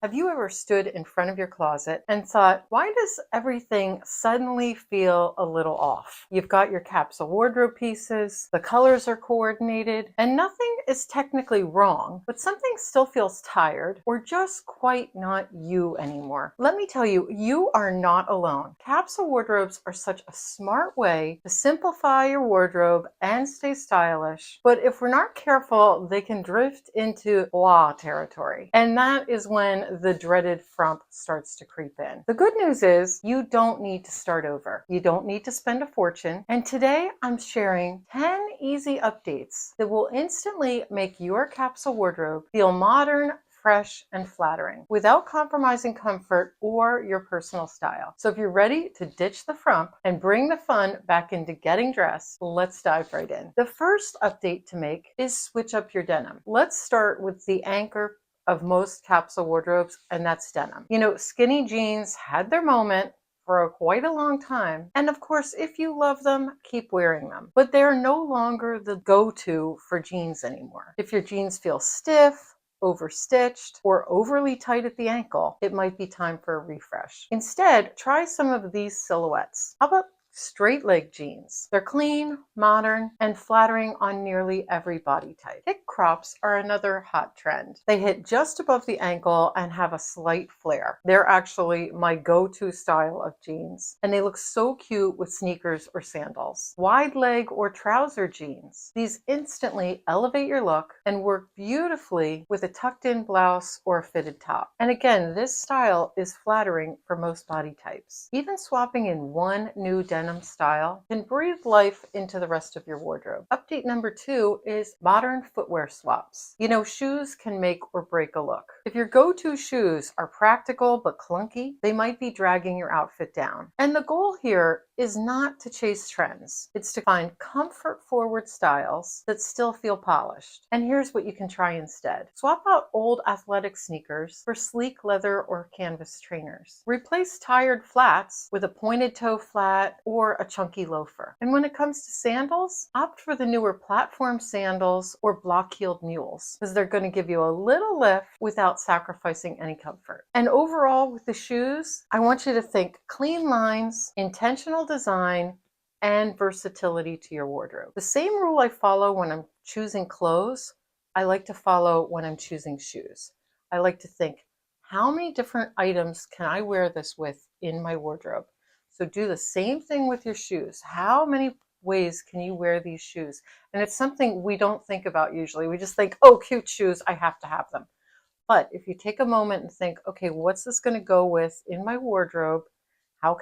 Have you ever stood in front of your closet and thought, why does everything suddenly feel a little off? You've got your capsule wardrobe pieces, the colors are coordinated, and nothing is technically wrong, but something still feels tired or just quite not you anymore. Let me tell you, you are not alone. Capsule wardrobes are such a smart way to simplify your wardrobe and stay stylish, but if we're not careful, they can drift into blah territory. And that is when the dreaded frump starts to creep in. The good news is you don't need to start over. You don't need to spend a fortune. And today I'm sharing 10 easy updates that will instantly make your capsule wardrobe feel modern, fresh, and flattering without compromising comfort or your personal style. So if you're ready to ditch the frump and bring the fun back into getting dressed, let's dive right in. The first update to make is switch up your denim. Let's start with the anchor of most capsule wardrobes, and that's denim. You know, skinny jeans had their moment for quite a long time. And of course, if you love them, keep wearing them. But they're no longer the go-to for jeans anymore. If your jeans feel stiff, overstitched, or overly tight at the ankle, it might be time for a refresh. Instead, try some of these silhouettes. How about straight leg jeans? They're clean, modern, and flattering on nearly every body type. Thick crops are another hot trend. They hit just above the ankle and have a slight flare. They're actually my go-to style of jeans, and they look so cute with sneakers or sandals. Wide leg or trouser jeans. These instantly elevate your look and work beautifully with a tucked in blouse or a fitted top. And again, this style is flattering for most body types. Even swapping in one new denim style can breathe life into the rest of your wardrobe. Update number 2 is modern footwear swaps. You know, shoes can make or break a look. If your go-to shoes are practical but clunky, they might be dragging your outfit down. And the goal here is not to chase trends. It's to find comfort-forward styles that still feel polished. And here's what you can try instead. Swap out old athletic sneakers for sleek leather or canvas trainers. Replace tired flats with a pointed toe flat or a chunky loafer. And when it comes to sandals, opt for the newer platform sandals or block-heeled mules, because they're going to give you a little lift without sacrificing any comfort. And overall with the shoes, I want you to think clean lines, intentional design, and versatility to your wardrobe. The same rule I follow when I'm choosing clothes, I like to follow when I'm choosing shoes. I like to think, how many different items can I wear this with in my wardrobe? So do the same thing with your shoes. How many ways can you wear these shoes? And it's something we don't think about usually. We just think, oh, cute shoes, I have to have them. But if you take a moment and think, okay, what's this going to go with in my wardrobe? How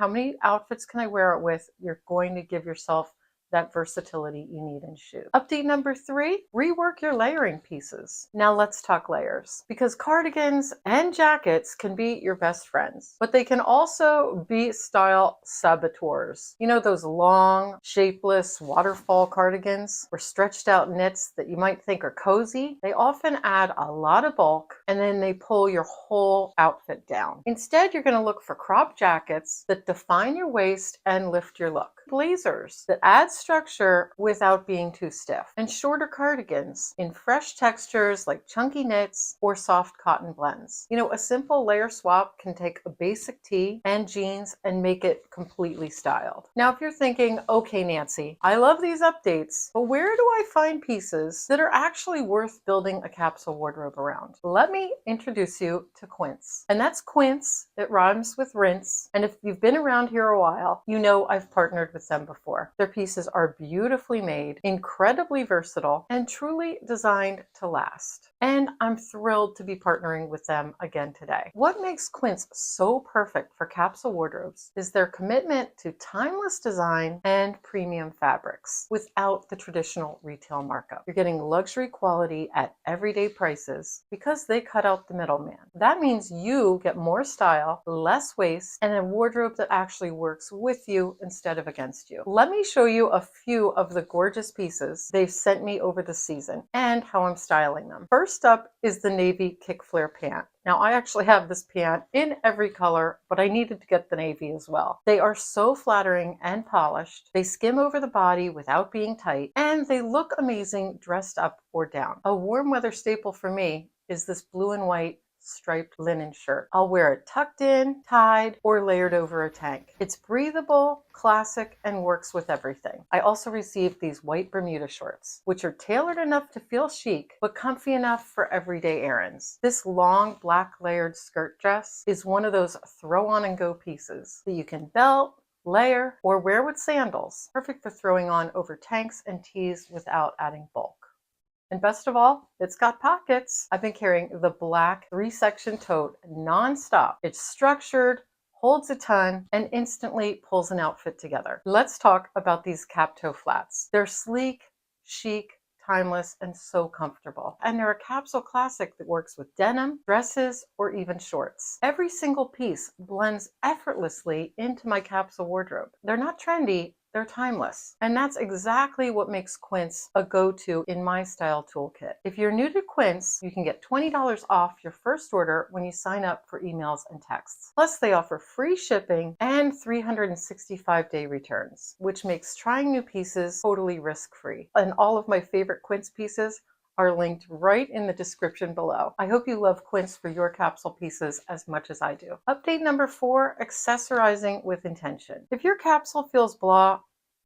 many outfits can I wear it with? You're going to give yourself that versatility you need in shoes. Update number 3, rework your layering pieces. Now let's talk layers, because cardigans and jackets can be your best friends, but they can also be style saboteurs. You know, those long, shapeless waterfall cardigans or stretched out knits that you might think are cozy? They often add a lot of bulk and then they pull your whole outfit down. Instead, you're going to look for crop jackets that define your waist and lift your look. Blazers that add structure without being too stiff, and shorter cardigans in fresh textures like chunky knits or soft cotton blends. You know, a simple layer swap can take a basic tee and jeans and make it completely styled. Now, if you're thinking, okay, Nancy, I love these updates, but where do I find pieces that are actually worth building a capsule wardrobe around? Let me introduce you to Quince. And that's Quince. It rhymes with rinse. And if you've been around here a while, you know I've partnered with them before. Their pieces are beautifully made, incredibly versatile, and truly designed to last. And I'm thrilled to be partnering with them again today. What makes Quince so perfect for capsule wardrobes is their commitment to timeless design and premium fabrics without the traditional retail markup. You're getting luxury quality at everyday prices because they cut out the middleman. That means you get more style, less waste, and a wardrobe that actually works with you instead of against you. Let me show you a few of the gorgeous pieces they've sent me over the season and how I'm styling them. First up is the navy kick flare pant. Now, I actually have this pant in every color, but I needed to get the navy as well. They are so flattering and polished. They skim over the body without being tight, and they look amazing dressed up or down. A warm weather staple for me is this blue and white striped linen shirt. I'll wear it tucked in, tied, or layered over a tank. It's breathable, classic, and works with everything. I also received these white Bermuda shorts, which are tailored enough to feel chic, but comfy enough for everyday errands. This long black layered skirt dress is one of those throw on and go pieces that you can belt, layer, or wear with sandals. Perfect for throwing on over tanks and tees without adding bulk. And best of all, it's got pockets. I've been carrying the black 3-section tote nonstop. It's structured, holds a ton, and instantly pulls an outfit together. Let's talk about these cap toe flats. They're sleek, chic, timeless, and so comfortable. And they're a capsule classic that works with denim, dresses, or even shorts. Every single piece blends effortlessly into my capsule wardrobe. They're not trendy, they're timeless. And that's exactly what makes Quince a go-to in my style toolkit. If you're new to Quince, you can get $20 off your first order when you sign up for emails and texts. Plus, they offer free shipping and 365-day returns, which makes trying new pieces totally risk-free. And all of my favorite Quince pieces are linked right in the description below. I hope you love Quince for your capsule pieces as much as I do. Update number 4, accessorizing with intention. If your capsule feels blah,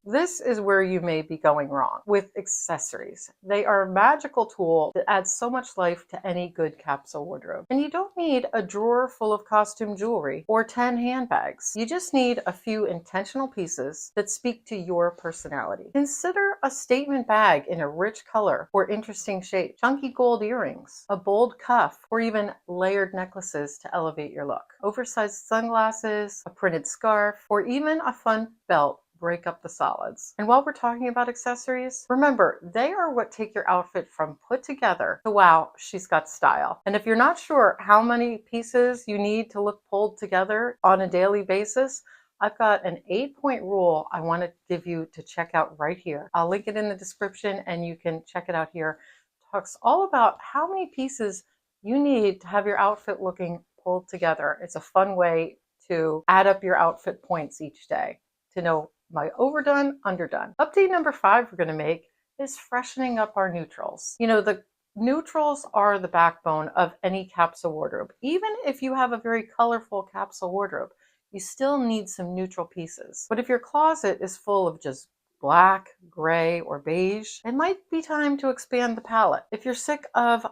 this is where you may be going wrong with accessories. They are a magical tool that adds so much life to any good capsule wardrobe. And you don't need a drawer full of costume jewelry or 10 handbags. You just need a few intentional pieces that speak to your personality. Consider a statement bag in a rich color or interesting shape, chunky gold earrings, a bold cuff, or even layered necklaces to elevate your look. Oversized sunglasses, a printed scarf, or even a fun belt break up the solids. And while we're talking about accessories, remember, they are what take your outfit from put together to wow, she's got style. And if you're not sure how many pieces you need to look pulled together on a daily basis, I've got an 8-point rule I want to give you to check out right here. I'll link it in the description and you can check it out here. It talks all about how many pieces you need to have your outfit looking pulled together. It's a fun way to add up your outfit points each day to know, am I overdone, underdone? Update number 5 we're going to make is freshening up our neutrals. You know, the neutrals are the backbone of any capsule wardrobe. Even if you have a very colorful capsule wardrobe, you still need some neutral pieces. But if your closet is full of just black, gray, or beige, it might be time to expand the palette. If you're sick of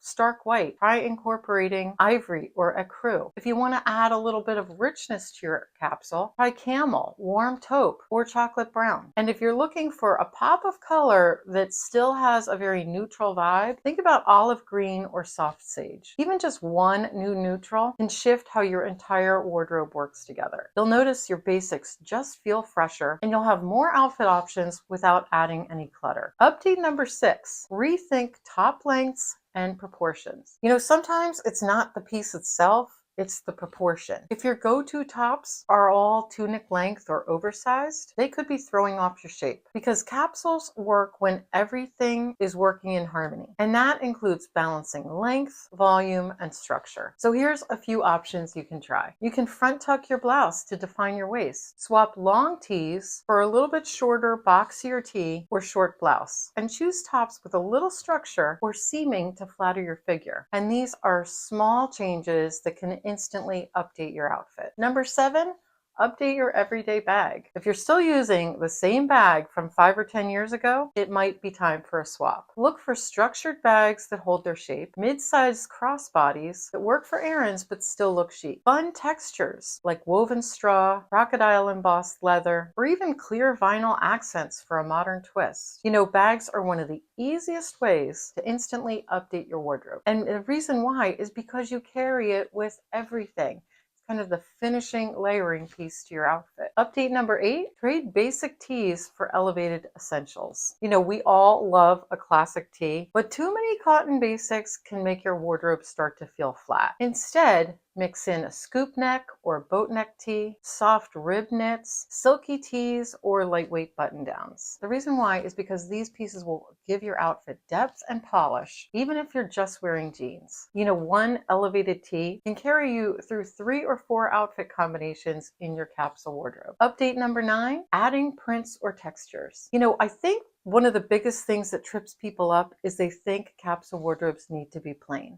stark white, try incorporating ivory or ecru. If you want to add a little bit of richness to your capsule, try camel, warm taupe, or chocolate brown. And if you're looking for a pop of color that still has a very neutral vibe, think about olive green or soft sage. Even just one new neutral can shift how your entire wardrobe works together. You'll notice your basics just feel fresher and you'll have more outfit options without adding any clutter. Update number 6, rethink top lengths and proportions. You know, sometimes it's not the piece itself, it's the proportion. If your go-to tops are all tunic length or oversized, they could be throwing off your shape because capsules work when everything is working in harmony. And that includes balancing length, volume, and structure. So here's a few options you can try. You can front tuck your blouse to define your waist. Swap long tees for a little bit shorter, boxier tee or short blouse. And choose tops with a little structure or seaming to flatter your figure. And these are small changes that can instantly update your outfit. Number 7, update your everyday bag. If you're still using the same bag from 5 or 10 years ago, it might be time for a swap. Look for structured bags that hold their shape, mid-sized crossbodies that work for errands but still look chic. Fun textures like woven straw, crocodile embossed leather, or even clear vinyl accents for a modern twist. You know, bags are one of the easiest ways to instantly update your wardrobe. And the reason why is because you carry it with everything. Kind of the finishing layering piece to your outfit. Update number 8, trade basic tees for elevated essentials. You know, we all love a classic tee, but too many cotton basics can make your wardrobe start to feel flat. Instead, mix in a scoop neck or boat neck tee, soft rib knits, silky tees, or lightweight button downs. The reason why is because these pieces will give your outfit depth and polish, even if you're just wearing jeans. You know, one elevated tee can carry you through 3 or 4 outfit combinations in your capsule wardrobe. Update number 9, adding prints or textures. You know, I think one of the biggest things that trips people up is they think capsule wardrobes need to be plain.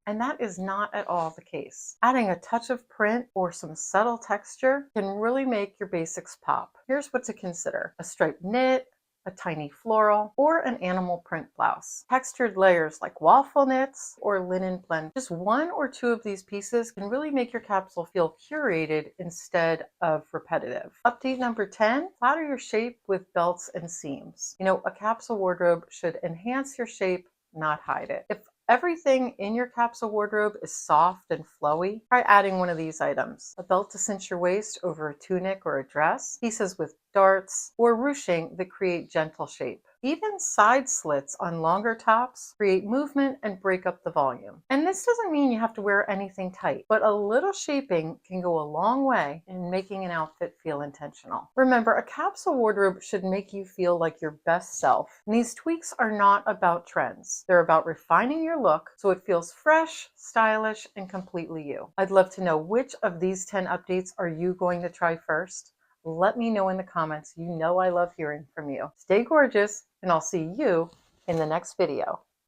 and that is not at all the case. Adding a touch of print or some subtle texture can really make your basics pop. Here's what to consider: a striped knit, a tiny floral, or an animal print blouse. Textured layers like waffle knits or linen blend. Just one or two of these pieces can really make your capsule feel curated instead of repetitive. Update number 10, flatter your shape with belts and seams. A capsule wardrobe should enhance your shape, not hide it. If everything in your capsule wardrobe is soft and flowy, try adding one of these items: a belt to cinch your waist over a tunic or a dress, pieces with darts, or ruching that create gentle shape. Even side slits on longer tops create movement and break up the volume. And this doesn't mean you have to wear anything tight, but a little shaping can go a long way in making an outfit feel intentional. Remember, a capsule wardrobe should make you feel like your best self. And these tweaks are not about trends. They're about refining your look so it feels fresh, stylish, and completely you. I'd love to know, which of these 10 updates are you going to try first? Let me know in the comments. I love hearing from you. Stay gorgeous, and I'll see you in the next video.